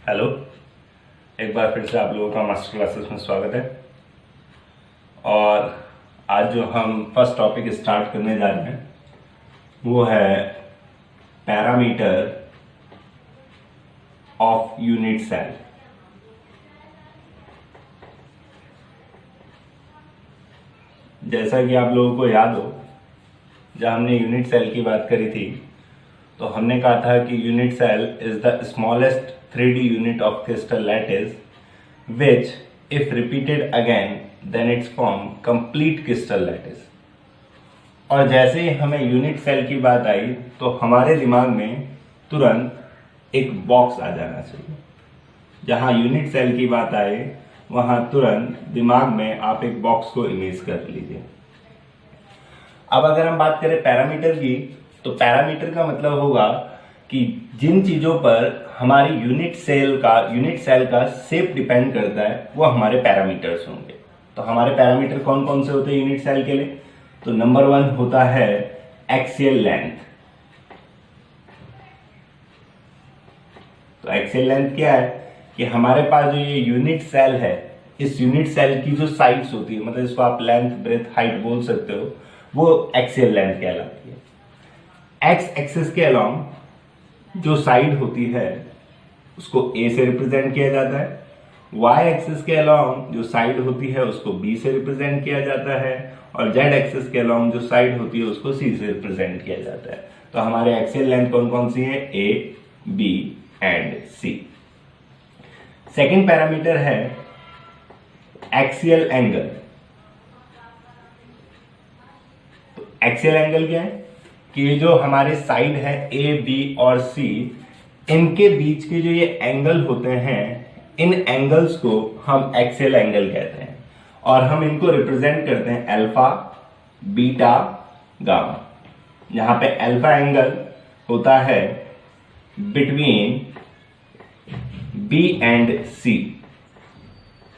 Hello. एक बार फिर से आप लोगों का मास्टर क्लासेस में स्वागत है। और आज जो हम फर्स्ट टॉपिक स्टार्ट करने जा रहे हैं वो है पैरामीटर ऑफ यूनिट सेल। जैसा कि आप लोगों को याद हो, जब हमने यूनिट सेल की बात करी थी तो हमने कहा था कि unit cell is the smallest 3D unit of crystal lattice which if repeated again then its form complete crystal lattice। और जैसे ही हमें यूनिट सेल की बात आई तो हमारे दिमाग में तुरंत एक बॉक्स आ जाना चाहिए। जहां यूनिट सेल की बात आए वहां तुरंत दिमाग में आप एक बॉक्स को इमेज कर लीजिए। अब अगर हम बात करें पैरामीटर की, तो पैरामीटर का मतलब होगा कि जिन चीजों पर हमारी यूनिट सेल का शेप डिपेंड करता है वो हमारे पैरामीटर्स होंगे। तो हमारे पैरामीटर कौन कौन से होते हैं यूनिट सेल के लिए? तो नंबर 1 होता है एक्सियल लेंथ। तो एक्सियल लेंथ क्या है कि हमारे पास जो ये यूनिट सेल है, इस यूनिट सेल की जो साइड्स होती है, मतलब इसको आप लेंथ, ब्रेथ, हाइट बोल सकते हो, वो एक्सियल लेंथ कहलाती है। एक्स एक्सिस के अलोंग जो साइड होती है उसको ए से रिप्रेजेंट किया जाता है। वाई एक्सिस के अलोंग जो साइड होती है उसको बी से रिप्रेजेंट किया जाता है। और जेड एक्सिस के अलोंग जो साइड होती है उसको सी से रिप्रेजेंट किया जाता है। तो हमारे एक्सियल लेंथ कौन कौन सी है? A, B and C. Second parameter है एक्सियल एंगल। तो एक्सियल एंगल क्या है कि जो हमारे साइड है ए, बी और सी, इनके बीच के जो ये एंगल होते हैं, इन एंगल्स को हम एक्सियल एंगल कहते हैं। और हम इनको रिप्रेजेंट करते हैं अल्फा, बीटा, गामा। यहां पे अल्फा एंगल होता है between b and c,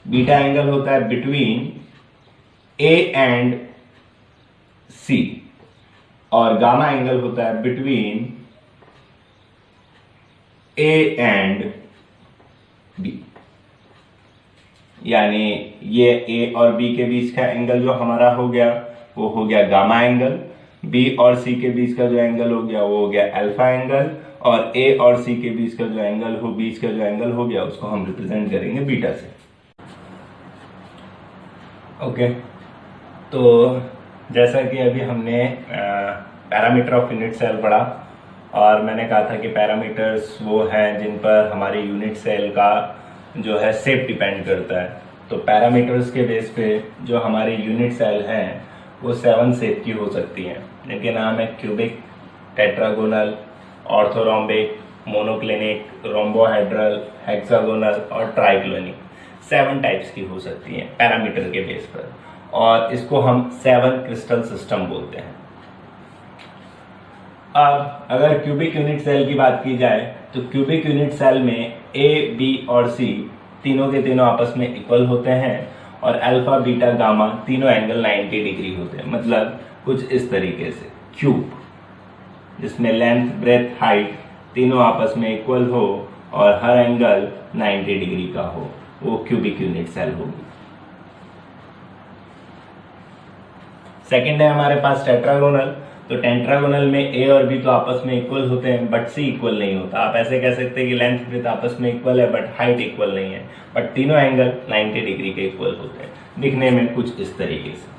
beta angle होता है बिटवीन ए एंड सी, और गामा एंगल होता है बिटवीन ए एंड बी। यानी ये ए और बी के बीच का एंगल जो हमारा हो गया वो हो गया गामा एंगल। बी और सी के बीच का जो एंगल हो गया वो हो गया अल्फा एंगल। और ए और सी के बीच का जो एंगल हो गया उसको हम रिप्रेजेंट करेंगे बीटा से। ओके, तो जैसा कि अभी हमने पैरामीटर ऑफ यूनिट सेल पढ़ा, और मैंने कहा था कि पैरामीटर्स वो हैं जिन पर हमारी यूनिट सेल का जो है शेप डिपेंड करता है। तो पैरामीटर्स के बेस पे जो हमारी यूनिट सेल हैं वो 7 शेप की हो सकती हैं, जिनके नाम है cubic, tetragonal, orthorhombic, monoclinic, rhombohedral, hexagonal और ट्राइक्लोनिक। 7 टाइप्स की हो सकती हैं पैरामीटर के बेस पर, और इसको हम 7 क्रिस्टल सिस्टम बोलते हैं। अब अगर क्यूबिक यूनिट सेल की बात की जाए तो क्यूबिक यूनिट सेल में ए, बी और सी तीनों के तीनों आपस में इक्वल होते हैं, और अल्फा, बीटा, गामा तीनों एंगल 90 डिग्री होते हैं। मतलब कुछ इस तरीके से क्यूब, जिसमें लेंथ, ब्रेथ, हाइट तीनों आपस में इक्वल हो और हर एंगल 90 डिग्री का हो, वो क्यूबिक यूनिट सेल होगी। सेकेंड है हमारे पास टेट्रागोनल। तो टेट्रागोनल में ए और बी तो आपस में इक्वल होते हैं बट सी इक्वल नहीं होता। आप ऐसे कह सकते हैं कि लेंथ, ब्रेथ आपस में इक्वल है बट हाइट इक्वल नहीं है, बट तीनों एंगल 90 डिग्री के इक्वल होते हैं। दिखने में कुछ इस तरीके से।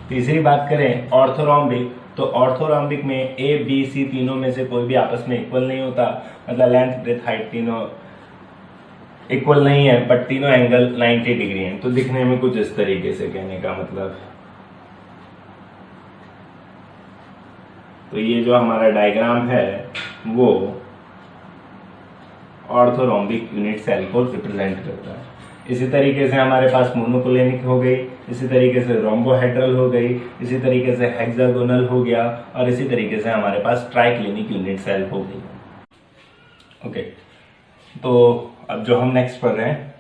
तीसरी बात करें ऑर्थोरोम्बिक, तो ऑर्थोरोम्बिक में ए, बी, सी तीनों में से कोई भी आपस में इक्वल नहीं होता। मतलब लेंथ, ब्रेथ, हाइट तीनों इक्वल नहीं है बट तीनों एंगल 90 डिग्री हैं। तो दिखने में कुछ इस तरीके से, कहने का मतलब। तो ये जो हमारा डायग्राम है वो ऑर्थोरोम्बिक यूनिट सेल को रिप्रेजेंट करता है। इसी तरीके से हमारे पास मोनोकोलिनिक हो गई, इसी तरीके से रोम्बोहेड्रल हो गई, इसी तरीके से हेक्सागोनल हो गया, और इसी तरीके से हमारे पास ट्राइक्लिनिक यूनिट सेल हो गई। ओके, तो अब जो हम नेक्स्ट पढ़ रहे हैं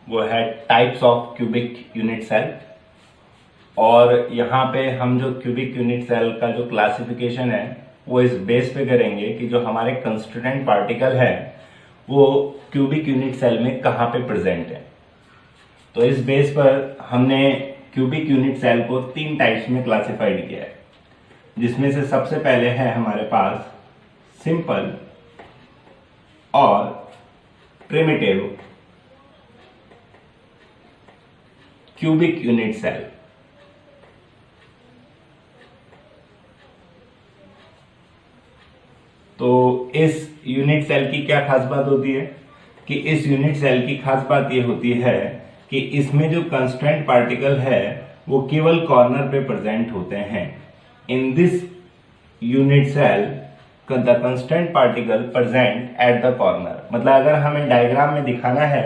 वो है types of cubic unit cell. और यहाँ पे हम जो क्यूबिक यूनिट सेल का जो क्लासिफिकेशन है वो इस बेस पे करेंगे कि जो हमारे कंस्टिट्यूएंट पार्टिकल है वो क्यूबिक यूनिट सेल में कहाँ पे प्रेजेंट है। तो इस बेस पर हमने क्यूबिक यूनिट सेल को 3 टाइप्स में क्लासिफाइड किया है, जिसमें से सबसे पहले है हमारे पास सिंपल और प्रिमिटिव क्यूबिक यूनिट सेल। तो इस यूनिट सेल की क्या खास बात होती है कि इस यूनिट सेल की खास बात यह होती है कि इसमें जो कंस्ट्रेंट पार्टिकल है वो केवल कॉर्नर पे प्रेजेंट होते हैं। In this unit cell the constraint particle present at the corner. मतलब अगर हमें डायग्राम में दिखाना है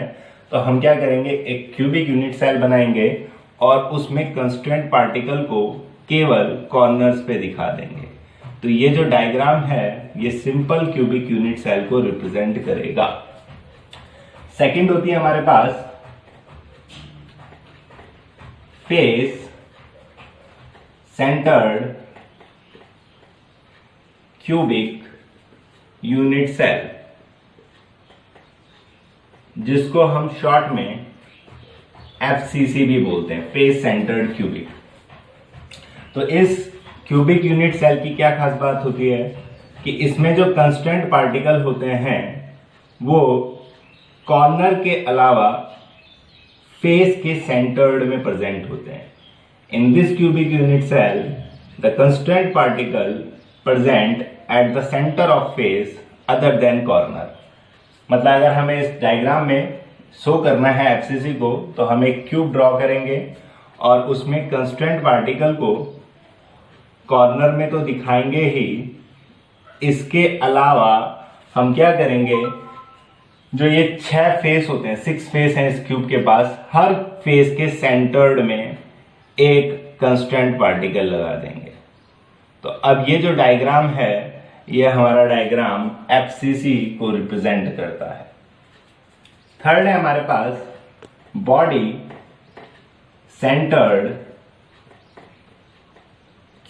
तो हम क्या करेंगे, एक क्यूबिक यूनिट सेल बनाएंगे और उसमें कंस्ट्रेंट पार्टिकल को केवल कॉर्नर्स पे दिखा देंगे। तो ये जो डायग्राम है ये सिंपल क्यूबिक यूनिट सेल को रिप्रेजेंट करेगा। सेकंड होती है हमारे पास face centred cubic unit cell, जिसको हम शॉर्ट में FCC भी बोलते हैं, फेस सेंटर्ड क्यूबिक। तो इस क्यूबिक यूनिट सेल की क्या खास बात होती है कि इसमें जो कंस्टेंट पार्टिकल होते हैं वो कॉर्नर के अलावा फेस के सेंटर्ड में प्रेजेंट होते हैं। In this cubic unit cell the constant particle present at the centre of face other than corner. मतलब अगर हमें इस डायग्राम में शो करना है FCC को तो हम एक क्यूब ड्रॉ करेंगे और उसमें कंस्टेंट पार्टिकल को कॉर्नर में तो दिखाएंगे ही, इसके अलावा हम क्या करेंगे, जो ये 6 फेस होते हैं, 6 फेस हैं इस क्यूब के पास, हर फेस के सेंटर्ड में एक कंस्टेंट पार्टिकल लगा देंगे। तो अब ये जो डायग्राम है ये हमारा डायग्राम FCC को रिप्रेजेंट करता है। थर्ड है हमारे पास body centred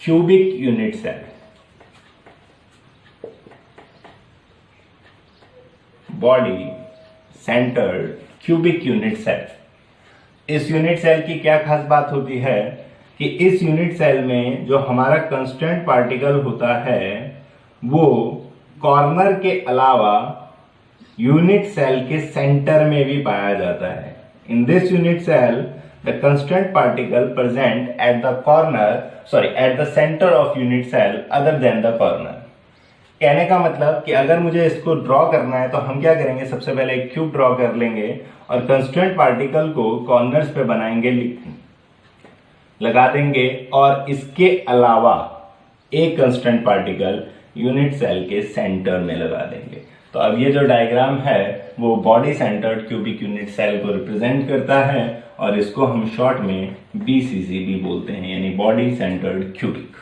cubic unit cell. Body centred cubic unit cell. इस यूनिट सेल की क्या खास बात होती है कि इस यूनिट सेल में जो हमारा कंस्टेंट पार्टिकल होता है वो कॉर्नर के अलावा यूनिट सेल के सेंटर में भी पाया जाता है। In this unit cell the constant particle present at the centre of unit cell other than the corner. कहने का मतलब कि अगर मुझे इसको ड्रॉ करना है तो हम क्या करेंगे, सबसे पहले एक क्यूब ड्रॉ कर लेंगे और कंस्टेंट पार्टिकल को कॉर्नर्स पे बनाएंगे, लगा देंगे, और इसके अलावा एक कंस्टेंट पार्टिकल यूनिट सेल के सेंटर में लगा देंगे। तो अब ये जो डायग्राम है वो body centred cubic unit cell को रिप्रेजेंट करता है और इसको हम शॉर्ट में BCC भी बोलते हैं, यानी बॉडी सेंटर्ड क्यूबिक।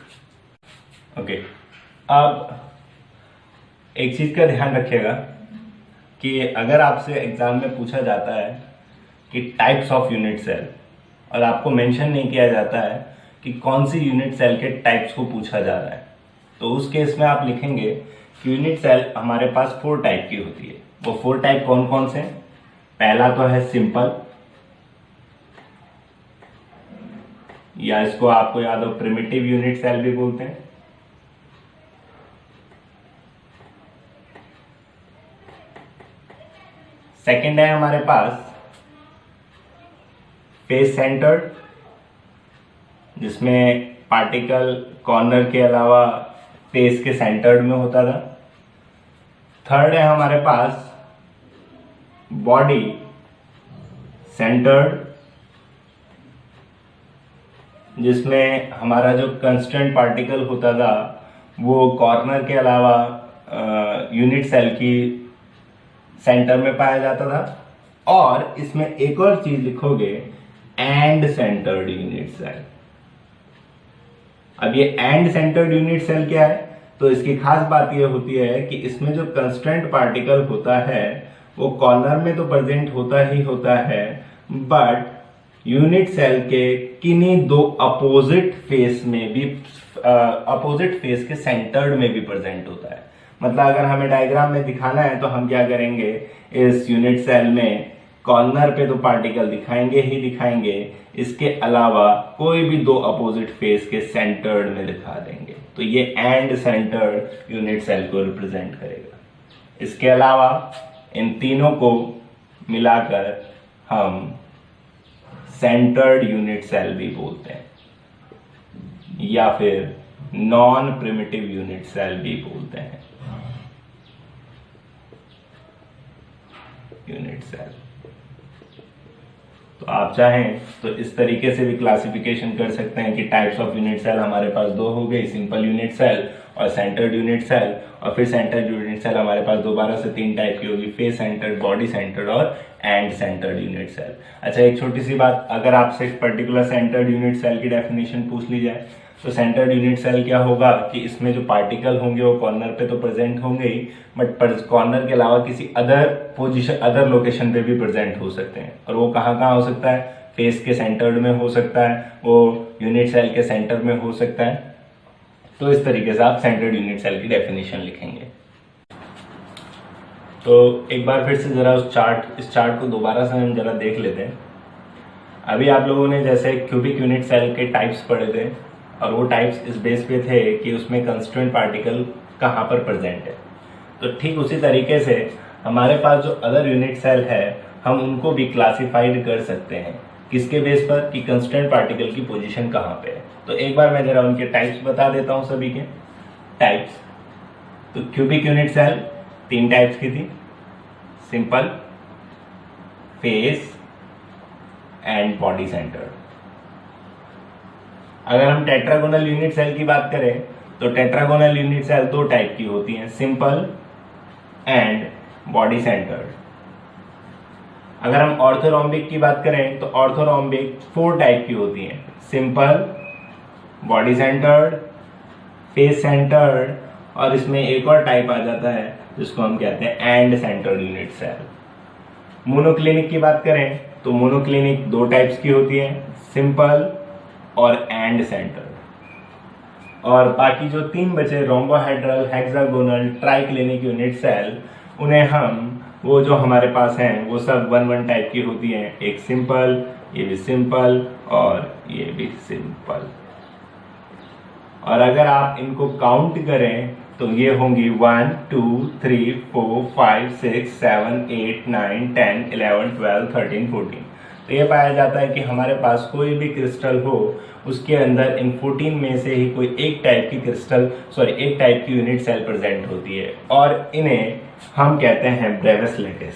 ओके, अब एक चीज का ध्यान रखिएगा कि अगर आपसे एग्जाम में पूछा जाता है कि टाइप्स ऑफ यूनिट सेल और आपको मेंशन नहीं किया जाता है कि कौन सी यूनिट सेल के टाइप्स को पूछा जा रहा है, तो उस केस में आप लिखेंगे कि यूनिट सेल हमारे पास 4 टाइप की होती है। वो 4 टाइप कौन कौन से? पहला तो है सिंपल, या इसको आपको याद हो प्रिमिटिव यूनिट सेल भी बोलते हैं। सेकंड है हमारे पास फेस सेंटर्ड, जिसमें पार्टिकल कॉर्नर के अलावा फेस के सेंटर्ड में होता था। थर्ड है हमारे पास बॉडी सेंटर्ड, जिसमें हमारा जो कंस्टेंट पार्टिकल होता था वो कॉर्नर के अलावा यूनिट सेल की सेंटर में पाया जाता था। और इसमें एक और चीज लिखोगे, एंड सेंटर्ड यूनिट सेल। अब ये एंड सेंटर्ड यूनिट सेल क्या है? तो इसकी खास बात यह होती है कि इसमें जो कंस्ट्रेंट पार्टिकल होता है वो कॉर्नर में तो प्रेजेंट होता ही होता है, बट यूनिट सेल के किन्हीं दो अपोजिट फेस में भी, अपोजिट फेस के सेंटर्ड में भी प्रेजेंट होता है। मतलब अगर हमें डायग्राम में दिखाना है तो हम क्या करेंगे, इस यूनिट सेल में कॉर्नर पे तो पार्टिकल दिखाएंगे ही दिखाएंगे, इसके अलावा कोई भी दो अपोजिट फेस के सेंटर्ड में दिखा देंगे। तो ये एंड सेंटर्ड यूनिट सेल को रिप्रेजेंट करेगा। इसके अलावा इन तीनों को मिलाकर हम सेंटर्ड यूनिट सेल भी बोलते हैं, या फिर नॉन प्रिमिटिव यूनिट सेल भी बोलते हैं। यूनिट सेल तो आप चाहें तो इस तरीके से भी क्लासिफिकेशन कर सकते हैं कि टाइप्स ऑफ यूनिट सेल हमारे पास दो हो गई, सिंपल यूनिट सेल और सेंटर्ड यूनिट सेल। और फिर सेंटर्ड यूनिट सेल हमारे पास दोबारा से 3 टाइप की होगी, फेस सेंटर्ड, बॉडी सेंटर्ड और एंड सेंटर्ड यूनिट सेल। अच्छा, एक छोटी सी बात, अगर आपसे एक पर्टिकुलर सेंटर्ड यूनिट सेल की डेफिनेशन पूछ ली जाए तो सेंटर्ड यूनिट सेल क्या होगा कि इसमें जो पार्टिकल होंगे वो कॉर्नर पे तो प्रेजेंट होंगे ही, बट कॉर्नर के अलावा किसी अदर पोजीशन, अदर लोकेशन पे भी प्रेजेंट हो सकते हैं। और वो कहाँ कहाँ हो सकता है? फेस के सेंटर्ड में हो सकता है, वो यूनिट सेल के सेंटर में हो सकता है। तो इस तरीके से आप सेंटर्ड यूनिट सेल की डेफिनेशन लिखेंगे। तो एक बार फिर से जरा इस चार्ट को दोबारा से हम जरा देख लेते हैं। अभी आप लोगों ने जैसे क्यूबिक यूनिट सेल के टाइप्स पढ़े थे, और वो टाइप्स इस बेस पे थे कि उसमें कंस्ट्रेंट पार्टिकल कहाँ पर प्रेजेंट है। तो ठीक उसी तरीके से हमारे पास जो अदर यूनिट सेल है हम उनको भी क्लासिफाइड कर सकते हैं। किसके बेस पर? कि कंस्ट्रेंट पार्टिकल की पोजीशन कहाँ पे है। तो एक बार मैं जरा उनके टाइप्स बता देता हूँ सभी के टाइप्स। तो क्यूबिक यूनिट सेल 3 टाइप्स की थी, simple, face and body centred. अगर हम टेट्रागोनल यूनिट सेल की बात करें तो टेट्रागोनल यूनिट सेल 2 टाइप की होती हैं, सिंपल एंड बॉडी सेंटर्ड। अगर हम ऑर्थोरोम्बिक की बात करें तो ऑर्थोरोम्बिक 4 टाइप की होती हैं, simple, body centred, face centred, और इसमें एक और टाइप आ जाता है जिसको हम कहते हैं end centred unit cell. Monoclinic की बात करें तो मोनोक्लिनिक 2 टाइप्स की होती है, सिंपल और एंड सेंटर्ड। और बाकी जो 3 बचे, rhombohedral, hexagonal, triclinic unit cell, उन्हें हम, वो जो हमारे पास हैं वो सब 1 टाइप की होती हैं, एक सिंपल, ये भी सिंपल और ये भी सिंपल। और अगर आप इनको काउंट करें तो ये होंगी 1 2 3 4 5 6 7 8 9 10 11 12 13 14। तो ये पाया जाता है कि हमारे पास कोई भी क्रिस्टल हो उसके अंदर इन 14 में से ही कोई एक टाइप की एक टाइप की यूनिट सेल प्रेजेंट होती है, और इन्हें हम कहते हैं ब्रेविस लैटिस।